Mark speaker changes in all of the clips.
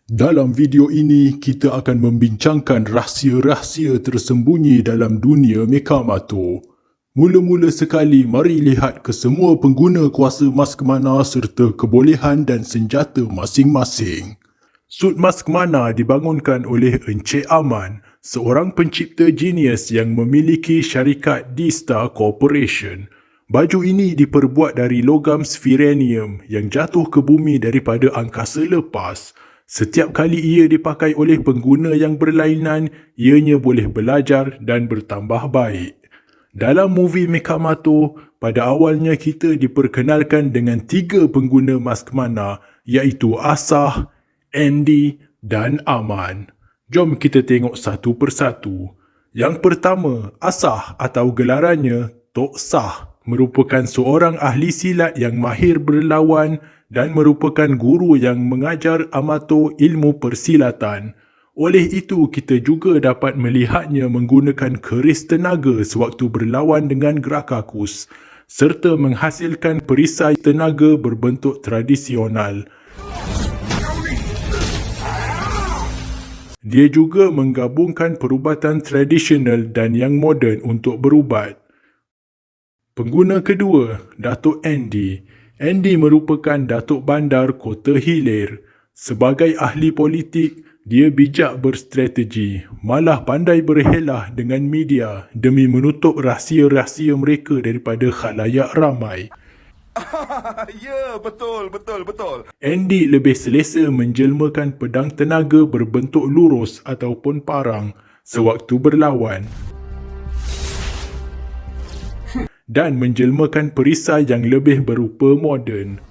Speaker 1: Dalam video ini, kita akan membincangkan rahsia-rahsia tersembunyi dalam dunia Mekamato. Mula-mula sekali, mari lihat kesemua pengguna kuasa mask mana serta kebolehan dan senjata masing-masing. Sut mask mana dibangunkan oleh Encik Aman, seorang pencipta genius yang memiliki syarikat D-Star Corporation. Baju ini diperbuat dari logam sphyrenium yang jatuh ke bumi daripada angkasa lepas. Setiap kali ia dipakai oleh pengguna yang berlainan, ianya boleh belajar dan bertambah baik. Dalam movie Mekamato, pada awalnya kita diperkenalkan dengan 3 pengguna mask mana, iaitu Asah, Andy dan Aman. Jom kita tengok satu persatu. Yang pertama, Asah atau gelarannya Tok Sah merupakan seorang ahli silat yang mahir berlawan dan merupakan guru yang mengajar Amato ilmu persilatan. Oleh itu, kita juga dapat melihatnya menggunakan keris tenaga sewaktu berlawan dengan Grakakus serta menghasilkan perisai tenaga berbentuk tradisional. Dia juga menggabungkan perubatan tradisional dan yang moden untuk berubat. Pengguna kedua, Datuk Andy. Andy merupakan Datuk Bandar Kota Hilir. Sebagai ahli politik, dia bijak berstrategi, malah pandai berhelah dengan media demi menutup rahsia-rahsia mereka daripada khalayak ramai.
Speaker 2: Ya, betul.
Speaker 1: Andy lebih selesa menjelmakan pedang tenaga berbentuk lurus ataupun parang sewaktu berlawan dan menjelmakan perisai yang lebih berupa moden.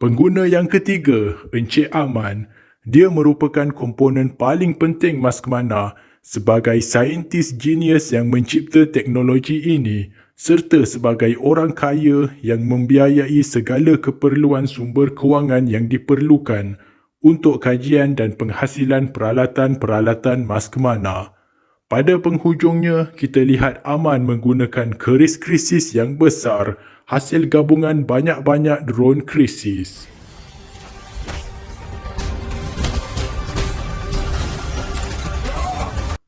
Speaker 1: Pengguna yang ketiga, Encik Aman. Dia merupakan komponen paling penting mask mana sebagai saintis genius yang mencipta teknologi ini serta sebagai orang kaya yang membiayai segala keperluan sumber kewangan yang diperlukan untuk kajian dan penghasilan peralatan-peralatan mask mana. Pada penghujungnya, kita lihat Aman menggunakan keris krisis yang besar, hasil gabungan banyak-banyak drone krisis.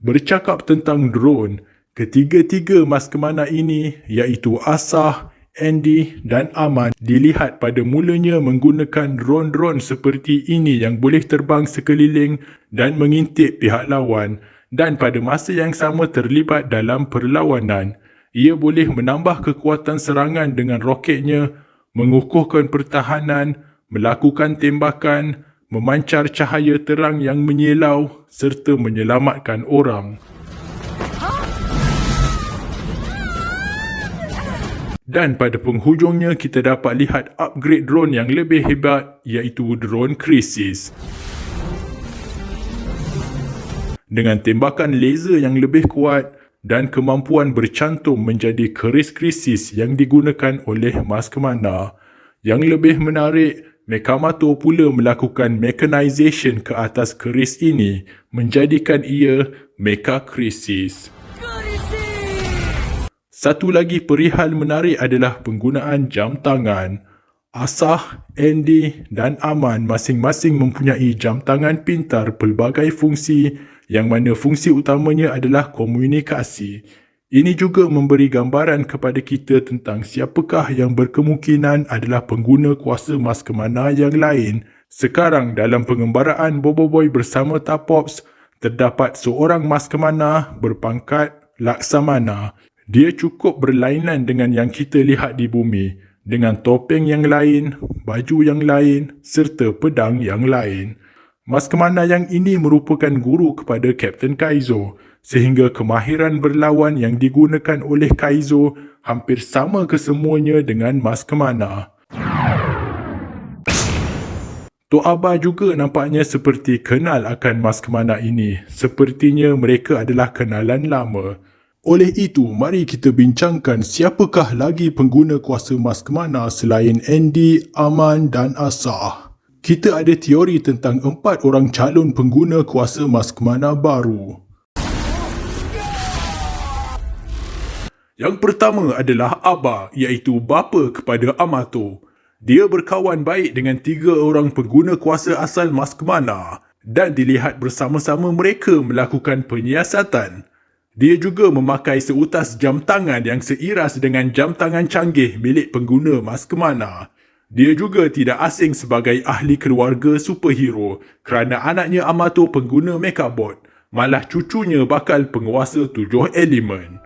Speaker 1: Bercakap tentang drone, ketiga-tiga mask mana ini, iaitu Asah, Andy dan Aman, dilihat pada mulanya menggunakan drone-drone seperti ini yang boleh terbang sekeliling dan mengintip pihak lawan, dan pada masa yang sama terlibat dalam perlawanan. Ia boleh menambah kekuatan serangan dengan roketnya, mengukuhkan pertahanan, melakukan tembakan, memancar cahaya terang yang menyelau serta menyelamatkan orang. Dan pada penghujungnya kita dapat lihat upgrade drone yang lebih hebat, iaitu drone krisis. Dengan tembakan laser yang lebih kuat dan kemampuan bercantum menjadi keris krisis yang digunakan oleh mask mana. Yang lebih menarik, Mekamato pula melakukan mechanization ke atas keris ini, menjadikan ia Mecha Krisis. Satu lagi perihal menarik adalah penggunaan jam tangan. Asah, Andy dan Aman masing-masing mempunyai jam tangan pintar pelbagai fungsi yang mana fungsi utamanya adalah komunikasi. Ini juga memberi gambaran kepada kita tentang siapakah yang berkemungkinan adalah pengguna kuasa mask mana yang lain. Sekarang dalam pengembaraan Boboiboy bersama Tapops, terdapat seorang mask mana berpangkat Laksamana. Dia cukup berlainan dengan yang kita lihat di bumi, dengan topeng yang lain, baju yang lain serta pedang yang lain. Mask mana yang ini merupakan guru kepada Kapten Kaizo, sehingga kemahiran berlawan yang digunakan oleh Kaizo hampir sama kesemuanya dengan mask mana. Tok Abah juga nampaknya seperti kenal akan mask mana ini. Sepertinya mereka adalah kenalan lama. Oleh itu, mari kita bincangkan siapakah lagi pengguna kuasa mask mana selain Andy, Aman dan Asah. Kita ada teori tentang 4 orang calon pengguna kuasa mask mana baru. Yang pertama adalah Abah, iaitu bapa kepada Amato. Dia berkawan baik dengan 3 orang pengguna kuasa asal Maskmana dan dilihat bersama-sama mereka melakukan penyiasatan. Dia juga memakai seutas jam tangan yang seiras dengan jam tangan canggih milik pengguna Maskmana. Dia juga tidak asing sebagai ahli keluarga superhero kerana anaknya Amato pengguna Mechabot, malah cucunya bakal penguasa 7 elemen.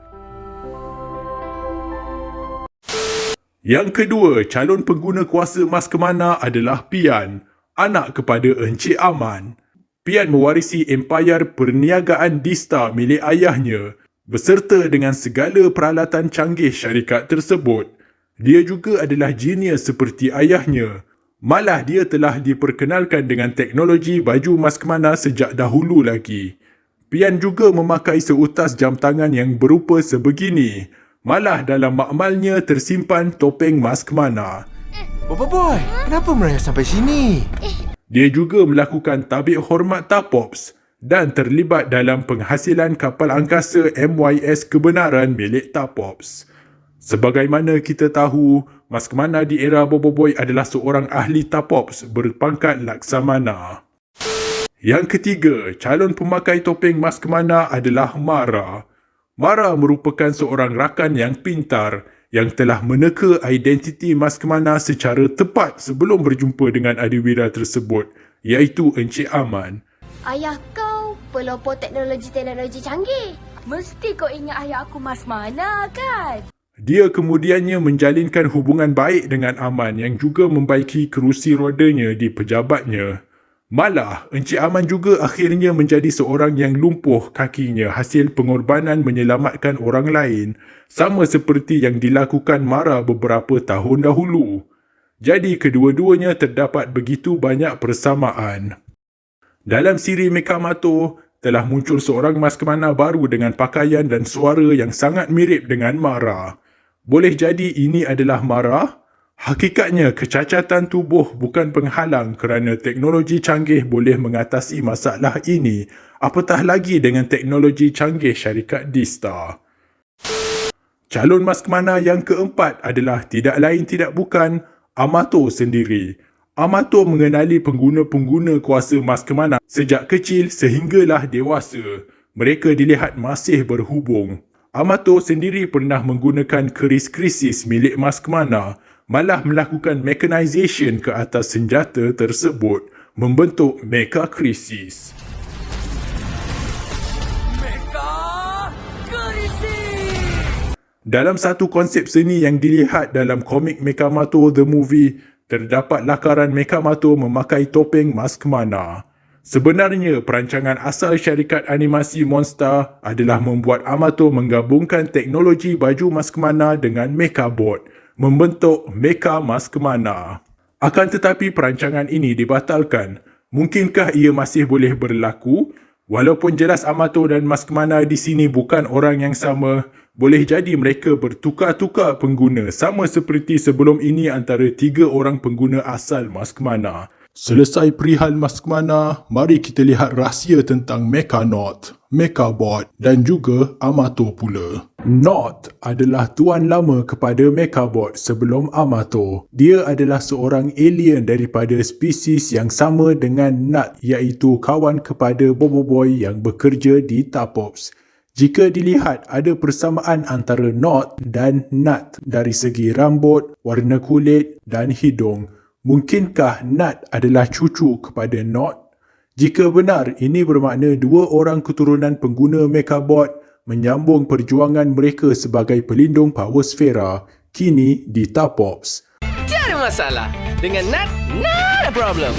Speaker 1: Yang kedua, calon pengguna kuasa Maskmana adalah Pian, anak kepada Encik Aman. Pian mewarisi empayar perniagaan Dista milik ayahnya beserta dengan segala peralatan canggih syarikat tersebut. Dia juga adalah genius seperti ayahnya. Malah dia telah diperkenalkan dengan teknologi baju Maskmana sejak dahulu lagi. Pian juga memakai seutas jam tangan yang berupa sebegini. Malah dalam makmalnya tersimpan topeng Maskmana.
Speaker 3: Boy, kenapa merayap sampai sini?
Speaker 1: Dia juga melakukan tabik hormat Tapops dan terlibat dalam penghasilan kapal angkasa MYS Kebenaran milik Tapops. Sebagaimana kita tahu, Maskmana di era Boboiboy adalah seorang ahli Tapops berpangkat Laksamana. Yang ketiga, calon pemakai topeng Maskmana adalah Mara. Mara merupakan seorang rakan yang pintar yang telah meneka identiti Maskmana secara tepat sebelum berjumpa dengan adiwira tersebut, iaitu Encik Aman.
Speaker 4: Ayah kau pelopor teknologi canggih.
Speaker 5: Mesti kau ingat ayah aku Maskmana kan?
Speaker 1: Dia kemudiannya menjalinkan hubungan baik dengan Aman yang juga membaiki kerusi rodanya di pejabatnya. Malah, Encik Aman juga akhirnya menjadi seorang yang lumpuh kakinya hasil pengorbanan menyelamatkan orang lain, sama seperti yang dilakukan Mara beberapa tahun dahulu. Jadi, kedua-duanya terdapat begitu banyak persamaan. Dalam siri Mekamato, telah muncul seorang Maskmana baru dengan pakaian dan suara yang sangat mirip dengan Mara. Boleh jadi ini adalah Mara? Hakikatnya, kecacatan tubuh bukan penghalang kerana teknologi canggih boleh mengatasi masalah ini, apatah lagi dengan teknologi canggih syarikat Dista. Calon Maskmana yang keempat adalah tidak lain tidak bukan Amato sendiri. Amato mengenali pengguna-pengguna kuasa Maskmana sejak kecil sehinggalah dewasa. Mereka dilihat masih berhubung. Amato sendiri pernah menggunakan keris krisis milik Maskmana, malah melakukan mechanization ke atas senjata tersebut, membentuk Mecha Krisis. Dalam satu konsep seni yang dilihat dalam komik Mekamato The Movie, terdapat lakaran Mekamato memakai topeng Maskmana. Sebenarnya, perancangan asal syarikat animasi Monster adalah membuat Amato menggabungkan teknologi baju Maskmana dengan Mechabot, membentuk Mecha Maskmana. Akan tetapi perancangan ini dibatalkan. Mungkinkah ia masih boleh berlaku? Walaupun jelas Amato dan Maskmana di sini bukan orang yang sama, boleh jadi mereka bertukar-tukar pengguna sama seperti sebelum ini antara 3 orang pengguna asal Maskmana. Selesai perihal Maskmana, mari kita lihat rahsia tentang Mechanaut, Mechabot dan juga Amato pula. Naut adalah tuan lama kepada Mechabot sebelum Amato. Dia adalah seorang alien daripada spesies yang sama dengan Nut, iaitu kawan kepada Boboiboy yang bekerja di Tapops. Jika dilihat, ada persamaan antara Naut dan Nut dari segi rambut, warna kulit dan hidung. Mungkinkah Nut adalah cucu kepada Naut? Jika benar, ini bermakna 2 orang keturunan pengguna Mechabot menyambung perjuangan mereka sebagai pelindung Power Sfera, kini di Tapops.
Speaker 3: Tiada masalah. Dengan Nat, not a problem.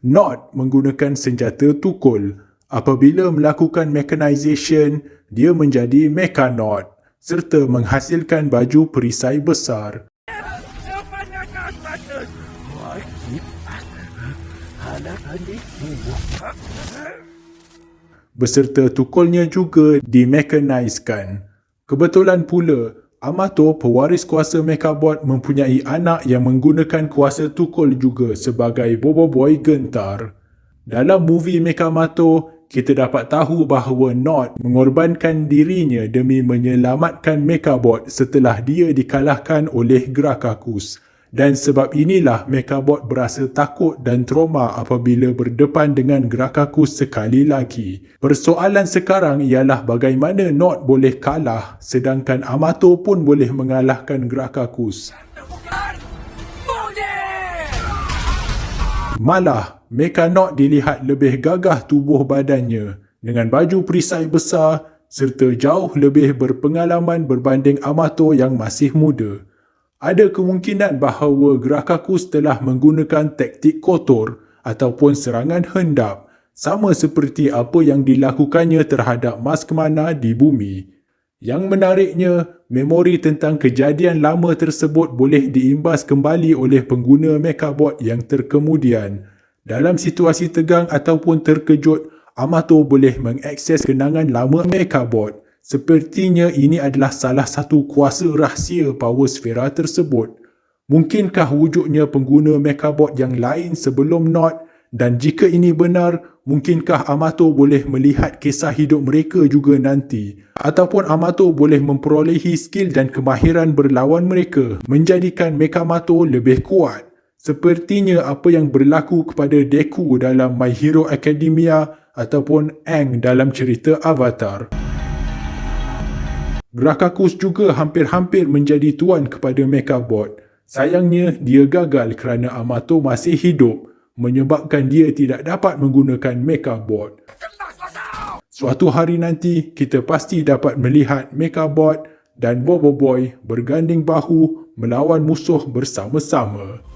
Speaker 1: Naut menggunakan senjata tukul. Apabila melakukan mechanization, dia menjadi Mechanaut serta menghasilkan baju perisai besar. Beserta tukulnya juga dimekanisekan. Kebetulan pula, Amato, pewaris kuasa Mechabot, mempunyai anak yang menggunakan kuasa tukul juga sebagai Boboiboy gentar. Dalam movie Mekamato, kita dapat tahu bahawa Naut mengorbankan dirinya demi menyelamatkan Mechabot setelah dia dikalahkan oleh Grakakus. Dan sebab inilah Mechabot berasa takut dan trauma apabila berdepan dengan Grakakus sekali lagi. Persoalan sekarang ialah bagaimana Nod boleh kalah sedangkan Amato pun boleh mengalahkan Grakakus. Malah, Mecha-Nod dilihat lebih gagah tubuh badannya dengan baju perisai besar serta jauh lebih berpengalaman berbanding Amato yang masih muda. Ada kemungkinan bahawa Grakakus telah menggunakan taktik kotor ataupun serangan hendap sama seperti apa yang dilakukannya terhadap Maskmana di bumi. Yang menariknya, memori tentang kejadian lama tersebut boleh diimbas kembali oleh pengguna Mechabot yang terkemudian. Dalam situasi tegang ataupun terkejut, Amato boleh mengakses kenangan lama Mechabot. Sepertinya ini adalah salah satu kuasa rahsia power sfera tersebut. Mungkinkah wujudnya pengguna Mechabot yang lain sebelum Nod? Dan jika ini benar, mungkinkah Amato boleh melihat kisah hidup mereka juga nanti? Ataupun Amato boleh memperolehi skill dan kemahiran berlawan mereka, menjadikan Mechamato lebih kuat? Sepertinya apa yang berlaku kepada Deku dalam My Hero Academia ataupun Aang dalam cerita Avatar. Grakakus juga hampir-hampir menjadi tuan kepada Mechabot. Sayangnya, dia gagal kerana Amato masih hidup, menyebabkan dia tidak dapat menggunakan Mechabot. Suatu hari nanti, kita pasti dapat melihat Mechabot dan Bobo Boy berganding bahu melawan musuh bersama-sama.